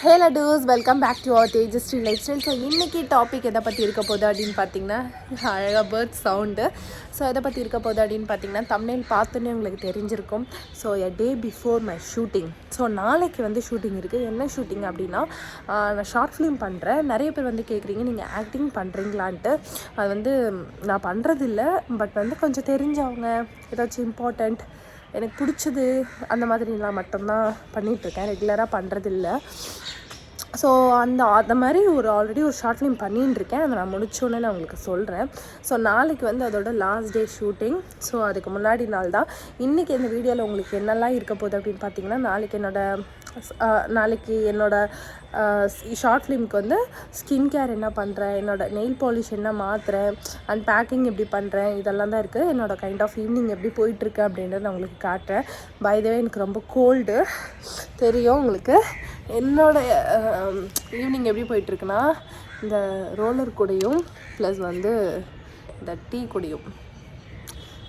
Halo டூஸ் welcome back to our Tejashree life style. So இன்றைக்கி topic எதை பற்றி இருக்க போகுது அப்படின்னு பார்த்தீங்கன்னா அழகாக பேர்ட் சவுண்டு. ஸோ எதை பற்றி இருக்க போகுது அப்படின்னு பார்த்தீங்கன்னா தம்ப்நெயில் பார்த்தோன்னே உங்களுக்கு தெரிஞ்சிருக்கும். So a day before my shooting. So நாளைக்கு வந்து ஷூட்டிங் இருக்குது. என்ன ஷூட்டிங் அப்படின்னா நான் ஷார்ட் ஃபிலிம் பண்ணுறேன். நிறைய பேர் வந்து கேட்குறீங்க நீங்கள் ஆக்டிங் பண்ணுறீங்களான்ட்டு. அது வந்து நான் பண்ணுறதில்ல, பட் வந்து கொஞ்சம் தெரிஞ்சவங்க ஏதாச்சும் இம்பார்ட்டண்ட் எனக்கு பிடிச்சது அந்த மாதிரிலாம் மட்டும்தான் பண்ணிகிட்ருக்கேன், ரெகுலராக பண்ணுறதில்ல. ஸோ அந்த மாதிரி ஆல்ரெடி ஒரு ஷார்ட் ஃபிலிம் பண்ணிட்டுருக்கேன். அதை நான் முடிச்சோன்னே நான் உங்களுக்கு சொல்கிறேன். ஸோ நாளைக்கு வந்து அதோட லாஸ்ட் டே ஷூட்டிங். ஸோ அதுக்கு முன்னாடி நாள் தான் இன்றைக்கி இந்த வீடியோவில் உங்களுக்கு என்னெல்லாம் இருக்க போகுது அப்படின்னு பார்த்தீங்கன்னா நாளைக்கு என்னோடய ஷார்ட் ஃபிலிம்க்கு வந்து ஸ்கின் கேர் என்ன பண்ணுறேன், என்னோடய நெயில் பாலிஷ் என்ன மாற்றுறேன், அண்ட் பேக்கிங் எப்படி பண்ணுறேன், இதெல்லாம் தான் இருக்குது. என்னோடய கைண்ட் ஆஃப் ஈவினிங் எப்படி போயிட்டுருக்கு அப்படின்றத நான் உங்களுக்கு காட்டுறேன். பை த வே எனக்கு ரொம்ப கோல்டு தெரியும் உங்களுக்கு. என்னோடய ஈவினிங் எப்படி போயிட்டுருக்குன்னா இந்த ரோலர் கூடையும் ப்ளஸ் வந்து இந்த டீ கூடையும்.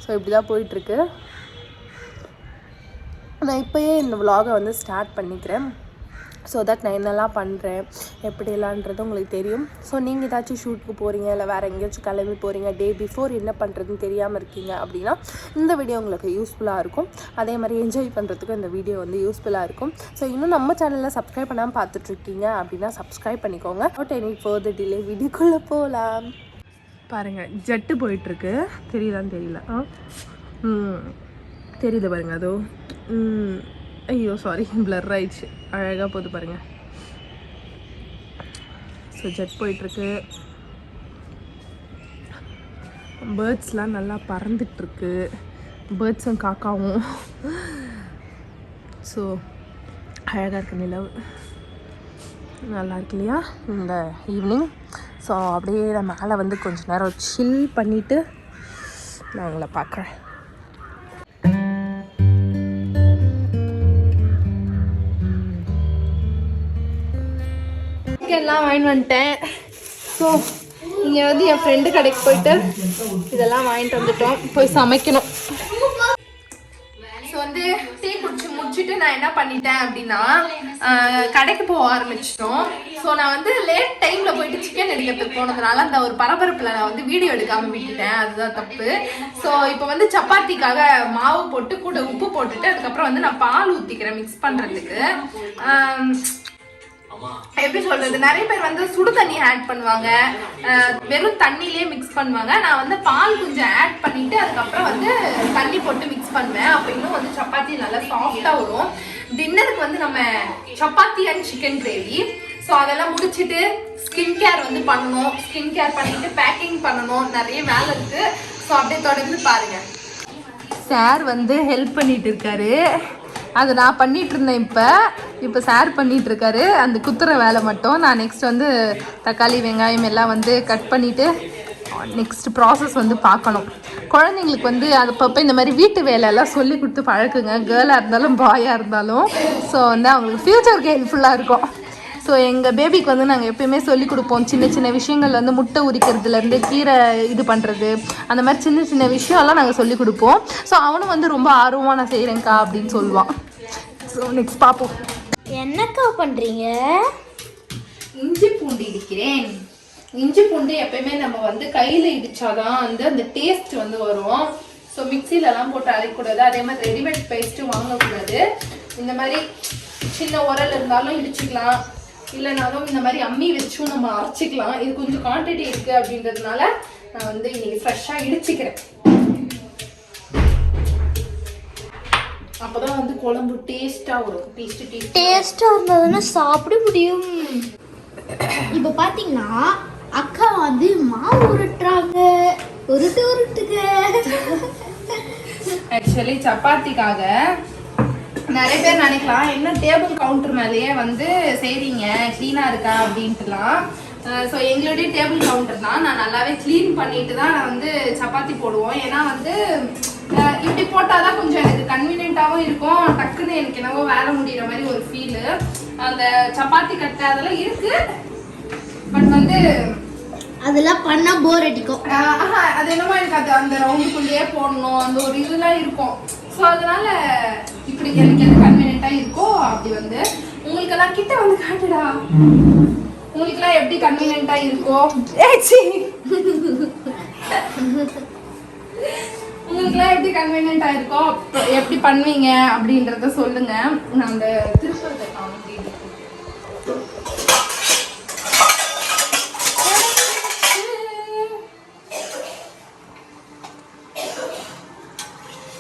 ஸோ இப்படி தான் போயிட்டுருக்கு. நான் இப்போயே இந்த vlog-ஐ வந்து ஸ்டார்ட் பண்ணிக்கிறேன். ஸோ தட் நான் என்னெல்லாம் பண்ணுறேன் எப்படிலான்றது உங்களுக்கு தெரியும். ஸோ நீங்கள் ஏதாச்சும் ஷூட்டுக்கு போகிறீங்க, இல்லை வேறு எங்கேயாச்சும் கிளம்பி போகிறீங்க, டே பிஃபோர் என்ன பண்ணுறதுன்னு தெரியாமல் இருக்கீங்க அப்படின்னா இந்த வீடியோ உங்களுக்கு யூஸ்ஃபுல்லாக இருக்கும். அதே மாதிரி என்ஜாய் பண்ணுறதுக்கும் இந்த வீடியோ வந்து யூஸ்ஃபுல்லாக இருக்கும். ஸோ இன்னும் நம்ம சேனலில் சப்ஸ்கிரைப் பண்ணாமல் பார்த்துட்ருக்கீங்க அப்படின்னா சப்ஸ்கிரைப் பண்ணிக்கோங்க. நாட் எனி ஃபர்தர் டிலே, வீடியோக்குள்ளே போகலாம். பாருங்கள், ஜெட்டு போயிட்டுருக்கு. தெரியுதான்னு தெரியல. தெரியுது பாருங்கள். அதோ ஐயோ சாரி, பிளர் ஆயிடுச்சு. அழகாக போகுது பாருங்கள். ஸோ ஜெட் போயிட்டுருக்கு. பேர்ட்ஸ்லாம் நல்லா பறந்துட்டுருக்கு, பேர்ட்ஸும் காக்காவும். ஸோ அழகாக இருக்கு நிலவு, நல்லா இருக்கு இல்லையா இந்த ஈவினிங். ஸோ அப்படியே நான் மேலே வந்து கொஞ்சம் நேரம் சில் பண்ணிவிட்டு நான் உங்களை பார்க்குறேன். எல்லாம் வாங்கிட்டு வந்துட்டேன். ஸோ இங்கே வந்து என் ஃப்ரெண்டு கடைக்கு போயிட்டு இதெல்லாம் வாங்கிட்டு வந்துட்டோம். போய் சமைக்கணும். ஸோ வந்து டீ குடிச்சு முடிச்சுட்டு நான் என்ன பண்ணிட்டேன் அப்படின்னா கடைக்கு போக ஆரம்பிச்சிட்டோம். ஸோ நான் வந்து லேட் டைமில் போயிட்டு சிக்கன் எடுக்கிறதுக்கு போனதுனால அந்த ஒரு பரபரப்பில் நான் வந்து வீடியோ எடுக்காமல் விட்டுட்டேன். அதுதான் தப்பு. ஸோ இப்போ வந்து சப்பாத்திக்காக மாவு போட்டு கூட உப்பு போட்டுட்டு அதுக்கப்புறம் வந்து நான் பால் ஊற்றிக்கிறேன் மிக்ஸ் பண்ணுறதுக்கு. எப்படி சொல்றது, நிறைய பேர் வந்து சுடு தண்ணி ஆட் பண்ணுவாங்க, வெறும் தண்ணியிலே மிக்ஸ் பண்ணுவாங்க. நான் வந்து பால் கொஞ்சம் ஆட் பண்ணிட்டு அதுக்கப்புறம் வந்து தண்ணி போட்டு மிக்ஸ் பண்ணுவேன். அப்போ இன்னும் வந்து சப்பாத்தி நல்லா சாஃப்டா வரும். டின்னருக்கு வந்து நம்ம chapati and chicken gravy. So அதெல்லாம் முடிச்சுட்டு ஸ்கின் கேர் வந்து பண்ணணும். ஸ்கின் கேர் பண்ணிட்டு பேக்கிங் பண்ணணும், நிறைய வேலை இருக்கு. ஸோ அப்படியே தொடர்ந்து பாருங்க. சார் வந்து ஹெல்ப் பண்ணிட்டு இருக்காரு. அது நான் பண்ணிட்டு இருந்தேன். இப்போ சார் பண்ணிட்டு இருக்காரு அந்த குத்துற வேலை மட்டும். நான் நெக்ஸ்ட் வந்து தக்காளி வெங்காயம் எல்லாம் வந்து கட் பண்ணிட்டு நெக்ஸ்ட் ப்ராசஸ் வந்து பார்க்கணும். குழந்தைங்களுக்கு வந்து அப்பப்போ இந்த மாதிரி வீட்டு வேலையெல்லாம் சொல்லி கொடுத்து பழக்குங்க, கேர்ளாக இருந்தாலும் பாயாக இருந்தாலும். ஸோ வந்து அவங்களுக்கு ஃப்யூச்சருக்கு ஹெல்ப்ஃபுல்லாக இருக்கும். ஸோ எங்கள் பேபிக்கு வந்து நாங்கள் எப்பயுமே சொல்லிக் கொடுப்போம். சின்ன சின்ன விஷயங்கள் வந்து முட்டை உரிக்கிறதுலேருந்து கீரை இது பண்ணுறது, அந்த மாதிரி சின்ன சின்ன விஷயம்லாம் நாங்கள் சொல்லிக் கொடுப்போம். ஸோ அவனும் வந்து ரொம்ப ஆர்வமாக நான் செய்கிறேன்க்கா அப்படின்னு சொல்லுவான். ஸோ நெக்ஸ்ட் பார்ப்போம். என்னக்கா பண்ணுறீங்க? இஞ்சி பூண்டு இடிக்கிறேன். இஞ்சி பூண்டு எப்பயுமே நம்ம வந்து கையில் இடிச்சாதான் வந்து அந்த டேஸ்ட் வந்து வரும். ஸோ மிக்சிலெலாம் போட்டு அரைக்கூடாது. அதே மாதிரி ரெடிமேட் பேஸ்ட்டும் வாங்கக்கூடாது. இந்த மாதிரி சின்ன உரல் இருந்தாலும் இடிச்சுக்கலாம், இல்லைனாலும் இந்த மாதிரி அம்மி வச்சும் நம்ம அரைச்சிக்கலாம். இது கொஞ்சம் குவான்டிட்டி இருக்குது அப்படின்றதுனால நான் வந்து இன்னைக்கு ஃப்ரெஷ்ஷாக இடிச்சிக்கிறேன். அப்போதான் வந்து குழம்பு டேஸ்ட்டாக வரும். டேஸ்ட்டாக இருந்ததுன்னா சாப்பிட முடியும். இப்போ பார்த்தீங்கன்னா அக்கா வந்து மாவு உருட்டுறாங்க. உருட்டுங்க. ஆக்சுவலி சப்பாத்திக்காக நிறைய பேர் நினைக்கலாம் என்ன டேபிள் கவுண்டர் மேலேயே வந்து செய்றீங்க, க்ளீனாக இருக்கா அப்படின்ட்டுலாம். ஸோ எங்களுடைய டேபிள் கவுண்டர் தான். நான் நல்லாவே க்ளீன் பண்ணிட்டு தான் நான் வந்து சப்பாத்தி போடுவோம். ஏன்னா வந்து இப்படி போட்டால் தான் கொஞ்சம் எனக்கு கன்வீனியன்ட்டாகவும் இருக்கும். டக்குன்னு எனக்கு என்னவோ வேலை முடிகிற மாதிரி ஒரு ஃபீலு. அந்த சப்பாத்தி கட்டை அதெல்லாம் இருக்குது, பட் வந்து அதெல்லாம் பண்ணால் போர் அடிக்கும். அது என்னமோ எனக்கு அந்த ரவுண்டுக்குள்ளேயே போடணும் அந்த ஒரு இதெல்லாம் இருக்கும். ஸோ அதனால இப்படி எனக்கு எது கன்வீனியன்ட்டாக இருக்கோ அப்படி வந்து உங்களுக்கெல்லாம் கிட்ட வந்து காட்டுடா. உங்களுக்கெல்லாம் எப்படி கன்வீனியன்ட்டா இருக்கோ உங்களுக்குலாம் எப்படி கன்வீனியன்ட்டா இருக்கோ எப்படி பண்ணுவீங்க அப்படின்றத சொல்லுங்க. நான் அந்த திருப்பத்தை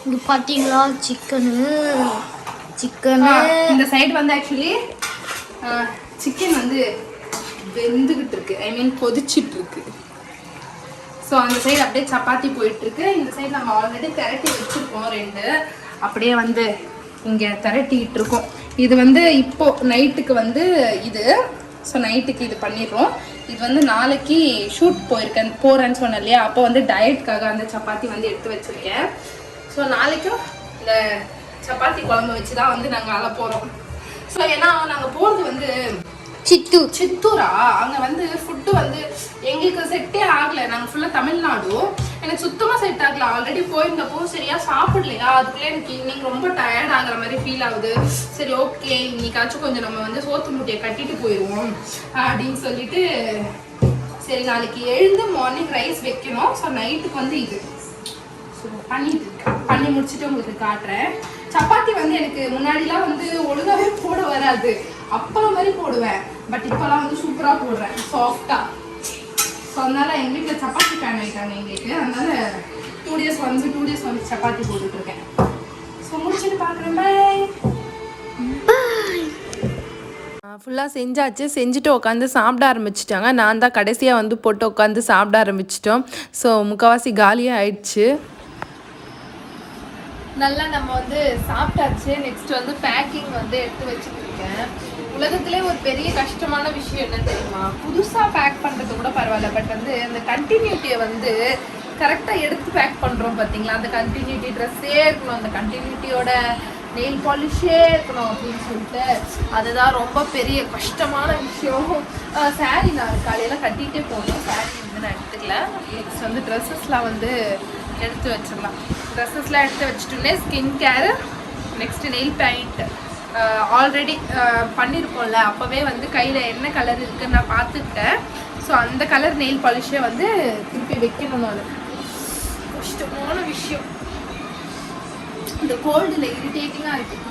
இங்க பாத்தீங்களா சிக்கனு இந்த சைடு வந்து ஆக்சுவலி சிக்கன் வந்து வெந்துகிட்டு இருக்கு, ஐ மீன் கொதிச்சிட்டு இருக்கு. ஸோ அந்த சைடு அப்படியே சப்பாத்தி போயிட்டு இருக்கு. இந்த சைடு நம்ம ஆல்ரெடி திரட்டி வச்சிருக்கோம் 2, அப்படியே வந்து இங்கே திரட்டிட்டு இருக்கோம். இது வந்து இப்போ நைட்டுக்கு வந்து இது, ஸோ நைட்டுக்கு இது பண்ணிடுறோம். இது வந்து நாளைக்கு ஷூட் போகிறேன்னு சொன்னேன் இல்லையா, அப்போ வந்து டயட்காக அந்த சப்பாத்தி வந்து எடுத்து வச்சிருக்கேன். ஸோ நாளைக்கும் இந்த சப்பாத்தி குழம்பு வச்சு தான் வந்து நாங்கள் அழ போகிறோம். ஸோ ஏன்னா நாங்கள் போகிறது வந்து சித்தூரா, அங்கே வந்து ஃபுட்டு வந்து எங்களுக்கு செட்டே ஆகலை. நாங்கள் ஃபுல்லாக தமிழ்நாடு, எனக்கு சுத்தமாக செட் ஆகலை. ஆல்ரெடி போயிருந்தப்போ சரியா சாப்பிடலையா, அதுக்குள்ளே எனக்கு இன்னைக்கு ரொம்ப டயர்ட் ஆகிற மாதிரி ஃபீல் ஆகுது. சரி ஓகே, இன்னைக்காச்சும் கொஞ்சம் நம்ம வந்து சோத்து மூட்டையை கட்டிட்டு போயிடுவோம் அப்படின்னு சொல்லிட்டு, சரி நாளைக்கு எழுந்து மார்னிங் ரைஸ் வைக்கணும். ஸோ நைட்டுக்கு வந்து இது பண்ணி முடிச்சுட்டு உங்களுக்கு காட்டுறேன். சப்பாத்தி வந்து எனக்கு முன்னாடிலாம் வந்து ஒழுங்காவே போட வராது, அப்பளம் மாதிரி போடுவேன். பட் இப்போலாம் வந்து சூப்பராக போடுறேன், சாஃப்டாக. ஸோ அதனால எங்கள் வீட்டில் சப்பாத்தி ஃபேன் ஆகிட்டாங்க எங்களுக்கு. அதனால 2 days வந்து சப்பாத்தி போட்டுட்ருக்கேன். ஸோ முடிச்சுட்டு பார்க்குறேன். பாய். ஃபுல்லாக செஞ்சாச்சு. செஞ்சுட்டு உட்காந்து சாப்பிட ஆரம்பிச்சிட்டாங்க. நான் தான் கடைசியாக வந்து போட்டு உட்காந்து சாப்பிட ஆரம்பிச்சிட்டோம். ஸோ முக்கால்வாசி காலியாக ஆயிடுச்சு. நல்லா நம்ம வந்து சாப்பிட்டாச்சு. நெக்ஸ்ட் வந்து பேக்கிங் வந்து எடுத்து வச்சுருக்கேன். உலகத்திலே ஒரு பெரிய கஷ்டமான விஷயம் என்ன தெரியுமா, புதுசாக பேக் பண்ணுறது கூட பரவாயில்ல, பட் வந்து அந்த கண்டினியூட்டியை வந்து கரெக்டாக எடுத்து பேக் பண்ணுறோம் பார்த்தீங்களா, அந்த கண்டினியூட்டி ட்ரெஸ்ஸே இருக்கணும், அந்த கண்டினியூட்டியோட நெயில் பாலிஷே இருக்கணும் அப்படின்னு சொல்லிட்டு, அதுதான் ரொம்ப பெரிய கஷ்டமான விஷயம். சாரீ நான் காலையில் கட்டிகிட்டே போகணும், சாரீ வந்து நான் எடுத்துக்கல. நெக்ஸ்ட் வந்து ட்ரெஸ்ஸஸ்லாம் வந்து எடுத்து வச்சிடலாம். ட்ரெஸ்ஸஸ்லாம் எடுத்து வச்சுட்டோன்னே skin care, next nail paint already பண்ணியிருக்கோம்ல, அப்போவே வந்து கையில் என்ன கலர் இருக்குன்னு நான் பார்த்துக்கிட்டேன். ஸோ அந்த கலர் நெயில் பாலிஷே வந்து திருப்பி வைக்கணும். அது கஷ்டமான விஷயம். இந்த கோல்டில் இரிட்டேட்டிங்காக இருக்குது.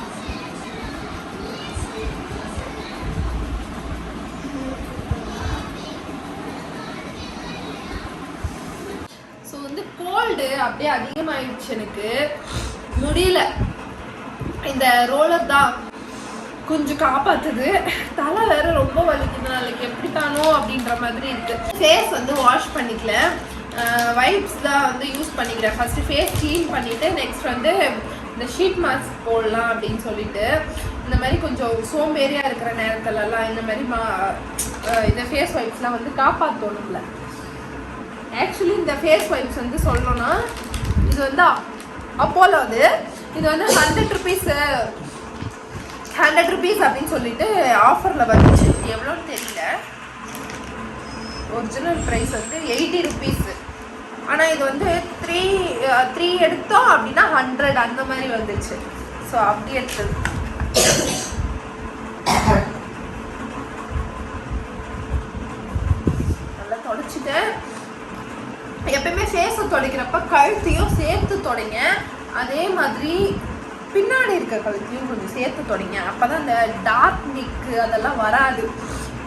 ஸோ வந்து கோல்டு அப்படியே அதிகமாகிடுச்சு, எனக்கு முடியல. இந்த ரோலர் தான் கொஞ்சம் காப்பாத்துது. தலை வேற ரொம்ப வலிக்குது, நாளைக்கு எப்படி தானோ அப்படின்ற மாதிரி இருக்கு. ஃபேஸ் வந்து வாஷ் பண்ணிக்கல, வைப்ஸ் தான் வந்து யூஸ் பண்ணிக்கிறேன். ஃபர்ஸ்ட் ஃபேஸ் க்ளீன் பண்ணிட்டு நெக்ஸ்ட் வந்து இந்த ஷீட் மாஸ்க் போடலாம் அப்படின்னு சொல்லிட்டு, இந்த மாதிரி கொஞ்சம் சோம்பேறியா இருக்கிற நேரத்துலலாம் இந்த மாதிரி இந்த ஃபேஸ் வைப்ஸ்லாம் வந்து காப்பாற்றணும்ல. ஆக்சுவலி இந்த ஃபேஸ் வைப்ஸ் வந்து சொல்லணும்னா, இது வந்து அப்போலோ, இது வந்து 100 rupees அப்படின்னு சொல்லிட்டு ஆஃபரில் வந்துச்சு. எவ்வளோன்னு தெரியல, ஒரிஜினல் ப்ரைஸ் வந்து 80 rupees. ஆனால் இது வந்து 3 எடுத்தோம் அப்படின்னா 100 அந்த மாதிரி வந்துச்சு. ஸோ அப்படி எடுத்தது. நல்லா தொடச்சிட்டேன். எப்பயுமே ஃபேஸை துடைக்கிறப்ப கழுத்தையும் சேர்த்து தொடங்க, அதே மாதிரி பின்னாடி இருக்க கழுத்தையும் கொஞ்சம் சேர்த்து தொடங்க. அப்போ தான் அந்த டார்க் நிக்கு அதெல்லாம் வராது,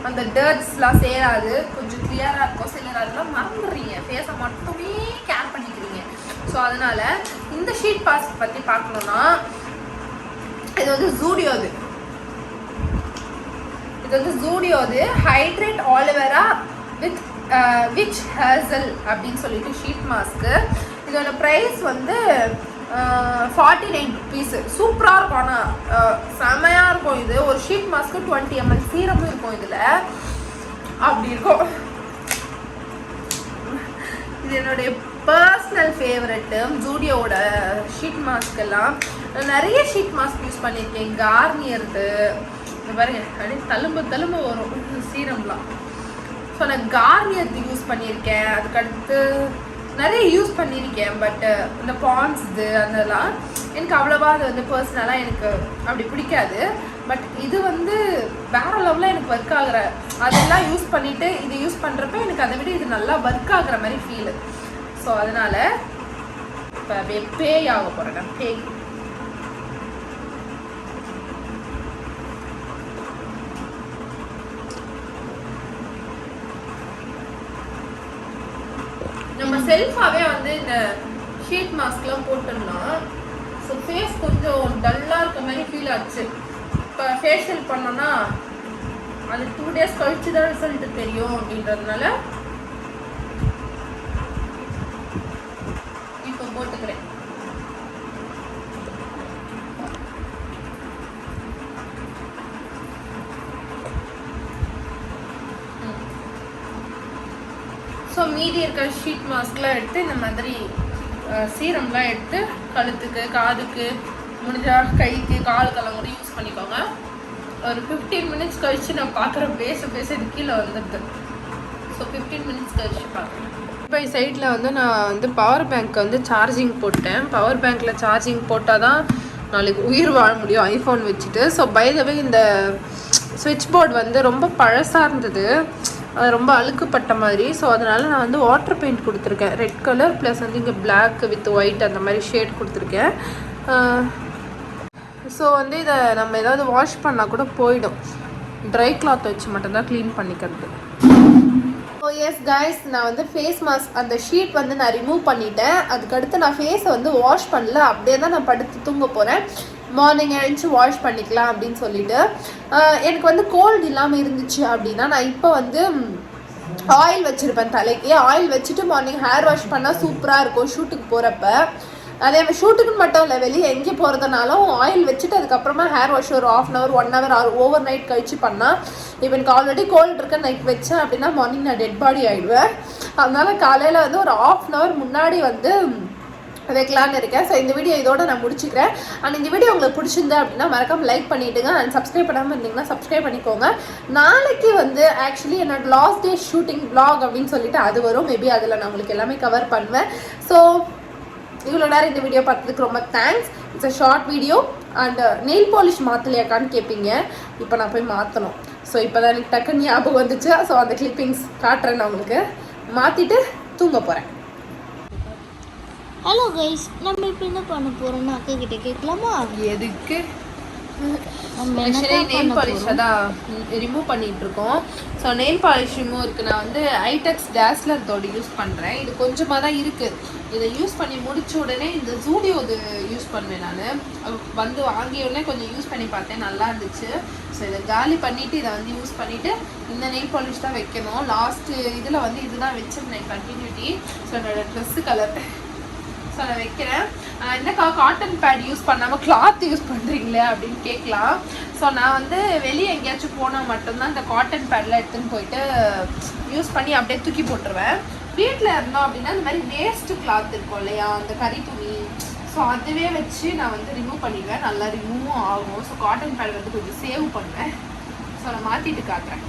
அந்த டர்ட்ஸ்லாம் சேராது, கொஞ்சம் கிளியராக இருக்கும். சிலர் அதெல்லாம் மறந்துடுறீங்க, ஃபேஸை மட்டுமே கேர் பண்ணிக்கிறீங்க. ஸோ அதனால் இந்த ஷீட் மாஸ்க் பற்றி பார்க்கணுன்னா, இது வந்து ஜூடியோது hydrate aloe vera with witch hazel அப்படின்னு சொல்லிட்டு ஷீட் மாஸ்க்கு. இதோட ப்ரைஸ் வந்து 49 rupees. சூப்பராக இருக்கும், ஆனால் செமையாக இருக்கும். இது ஒரு ஷீட் மாஸ்க்கு 20 ml சீரமும் இருக்கும் இதில், அப்படி இருக்கும். இது என்னுடைய பர்சனல் ஃபேவரெட்டு ஜூடியோட ஷீட் மாஸ்க் எல்லாம். நிறைய ஷீட் மாஸ்க் யூஸ் பண்ணியிருக்கேன். கார்னியர்து இந்த பாருங்க, அப்படியே தழும்பு வரும் சீரம்லாம். ஸோ நான் கார்னியர்து யூஸ் பண்ணியிருக்கேன். அதுக்கடுத்து நிறைய யூஸ் பண்ணியிருக்கேன். பட் இந்த பாண்ட்ஸ்து அதெல்லாம் எனக்கு அவ்வளோவா அது வந்து பர்சனலாக எனக்கு அப்படி பிடிக்காது. பட் இது வந்து வேற லெவலில் எனக்கு ஒர்க் ஆகுற, அதெல்லாம் யூஸ் பண்ணிட்டு இது யூஸ் பண்ணுறப்ப எனக்கு அதை விட இது நல்லா ஒர்க் ஆகுற மாதிரி ஃபீலு. ஸோ அதனால இப்போ பேய் ஆக போகிறேன் நான், பேய். நம்ம செல்ஃபாவே வந்து இந்த ஷீட் மாஸ்க்லாம் போட்டோம்னா ஸோ ஃபேஸ் கொஞ்சம் டல்லாக இருக்க மாதிரி ஃபீல் ஆச்சு. இப்போ ஃபேஷியல் பண்ணோன்னா அது 2 days கழிச்சு தான் ரிசல்ட் தெரியும் அப்படின்றதுனால இப்போ போட்டுக்கிறேன். ஸோ மீதி இருக்கிற ஷீட் மாஸ்க்லாம் எடுத்து இந்த மாதிரி சீரம்லாம் எடுத்து கழுத்துக்கு, காதுக்கு, முடிஞ்சா கைக்கு, காலுக்கெல்லாம் கூட யூஸ் பண்ணிக்கோங்க. ஒரு 15 minutes கழிச்சு நான் பார்க்குறேன். பேச இது கீழே வந்துடுது. ஸோ 15 minutes கழிச்சு பார்க்குறேன். இப்போ சைடில் வந்து நான் வந்து பவர் பேங்க் வந்து சார்ஜிங் போட்டேன். பவர் பேங்க்கில் சார்ஜிங் போட்டால் தான் நாளைக்கு உயிர் வாழ முடியும் ஐஃபோன் வச்சுட்டு. ஸோ பை த வே இந்த ஸ்விட்ச் போர்டு வந்து ரொம்ப பழசாக இருந்தது, அது ரொம்ப அழுக்குப்பட்ட மாதிரி. ஸோ அதனால் நான் வந்து வாட்டர் பெயிண்ட் கொடுத்துருக்கேன், ரெட் கலர் ப்ளஸ் வந்து இங்கே பிளாக் வித் ஒயிட் அந்த மாதிரி ஷேட் கொடுத்துருக்கேன். ஸோ வந்து இதை நம்ம ஏதாவது வாஷ் பண்ணால் கூட போயிடும். ட்ரை கிளாத் வச்சு மட்டும்தான் க்ளீன் பண்ணிக்கிறது. ஸோ எஸ் கைஸ், நான் வந்து ஃபேஸ் மாஸ்க் அந்த ஷீட் வந்து நான் ரிமூவ் பண்ணிட்டேன். அதுக்கடுத்து நான் ஃபேஸை வந்து வாஷ் பண்ணல, அப்படியே தான் நான் படுத்து தூங்க போகிறேன். மார்னிங் எழுந்துச்சு வாஷ் பண்ணிக்கலாம் அப்படின்னு சொல்லிட்டு எனக்கு வந்து கோல்டு இல்லாமல் இருந்துச்சு அப்படின்னா நான் இப்போ வந்து ஆயில் வச்சுருப்பேன் தலைக்கு. ஆயில் வச்சுட்டு மார்னிங் ஹேர் வாஷ் பண்ணால் சூப்பராக இருக்கும் ஷூட்டுக்கு போகிறப்ப. அதே மாதிரி ஷூட்டுக்குன்னு மட்டும் இல்லை, வெளியே எங்கே போகிறதுனாலும் ஆயில் வச்சுட்டு அதுக்கப்புறமா ஹேர் வாஷ் ஒரு 1/2 hour 1 hour ஓவர் நைட் கழிச்சு பண்ணால், இப்போ எனக்கு ஆல்ரெடி கோல்டு இருக்க நைட் வச்சேன் அப்படின்னா மார்னிங் நான் டெட் பாடி ஆகிடுவேன். அதனால் காலையில் வந்து ஒரு 1/2 hour முன்னாடி வந்து வைக்கலான்னு இருக்கேன். ஸோ இந்த வீடியோ இதோட நான் முடிச்சுக்கிறேன். அண்ட் இந்த வீடியோ உங்களுக்கு பிடிச்சிருந்தா அப்படின்னா மறக்காம லைக் பண்ணிவிடுங்க. அண்ட் சப்ஸ்கிரைப் பண்ணாமல் இருந்தீங்கன்னா சப்ஸ்கிரைப் பண்ணிக்கோங்க. நாளைக்கு வந்து ஆக்சுவலி என்னோட லாஸ்ட் டே ஷூட்டிங் vlog அப்படின்னு சொல்லிட்டு அது வரும். மேபி அதில் நான் உங்களுக்கு எல்லாமே கவர் பண்ணுவேன். ஸோ இவ்வளோ நேரம் இந்த வீடியோ பார்த்ததுக்கு ரொம்ப thanks. It's a short video. And nail polish மாற்றலையாக்கான்னு கேட்பீங்க. இப்போ நான் போய் மாற்றணும். ஸோ இப்போ தான் எனக்கு டக்குன்னு ஞாபகம் வந்துச்சு. ஸோ அந்த கிளிப்பிங்ஸ் காட்டுறேன் நான் உங்களுக்கு. மாற்றிட்டு தூங்க போகிறேன். ஹலோ கைஸ், நம்ம இப்போ என்ன பண்ண போகிறோம்னா அக்கா கிட்டே கேட்கலாமா? எதுக்கு? ஆக்சுவலி நெயில் பாலிஷ் தான் ரிமூவ் பண்ணிட்டு இருக்கோம். ஸோ நெயில் பாலிஷ் ரிமூவருக்கு நான் வந்து ஐடெக்ஸ் டேஸ்லர் தோடு யூஸ் பண்ணுறேன். இது கொஞ்சமாக தான் இருக்குது. இதை யூஸ் பண்ணி முடிச்ச உடனே இந்த ஜூடியோ இது யூஸ் பண்ணுவேன். நான் வந்து வாங்கிய உடனே கொஞ்சம் யூஸ் பண்ணி பார்த்தேன், நல்லா இருந்துச்சு. ஸோ இதை காலி பண்ணிவிட்டு இதை வந்து யூஸ் பண்ணிவிட்டு இந்த நெயில் பாலிஷ் தான் வைக்கணும். லாஸ்ட்டு இதில் வந்து இதுதான் வச்சுருந்தேன் கண்டினியூட்டி. ஸோ என்னோடய ட்ரெஸ்ஸு கலர். ஸோ நான் வைக்கிறேன். என்னக்கா காட்டன் பேட் யூஸ் பண்ணாமல் கிளாத் யூஸ் பண்ணுறீங்களே அப்படின்னு கேட்கலாம். ஸோ நான் வந்து வெளியே எங்கேயாச்சும் போனால் மட்டும்தான் இந்த காட்டன் பேட்லாம் எடுத்துன்னு போயிட்டு யூஸ் பண்ணி அப்படியே தூக்கி போட்டுருவேன். வீட்டில் இருந்தோம் அப்படின்னா இந்த மாதிரி வேஸ்ட்டு கிளாத் இருக்கும் இல்லையா, அந்த கறி துணி, ஸோ அதுவே வச்சு நான் வந்து ரிமூவ் பண்ணிடுவேன். நல்லா ரிமூவும் ஆகும். ஸோ காட்டன் பேட் வந்து கொஞ்சம் சேவ் பண்ணுவேன். ஸோ நான் மாற்றிட்டு காட்டுறேன்.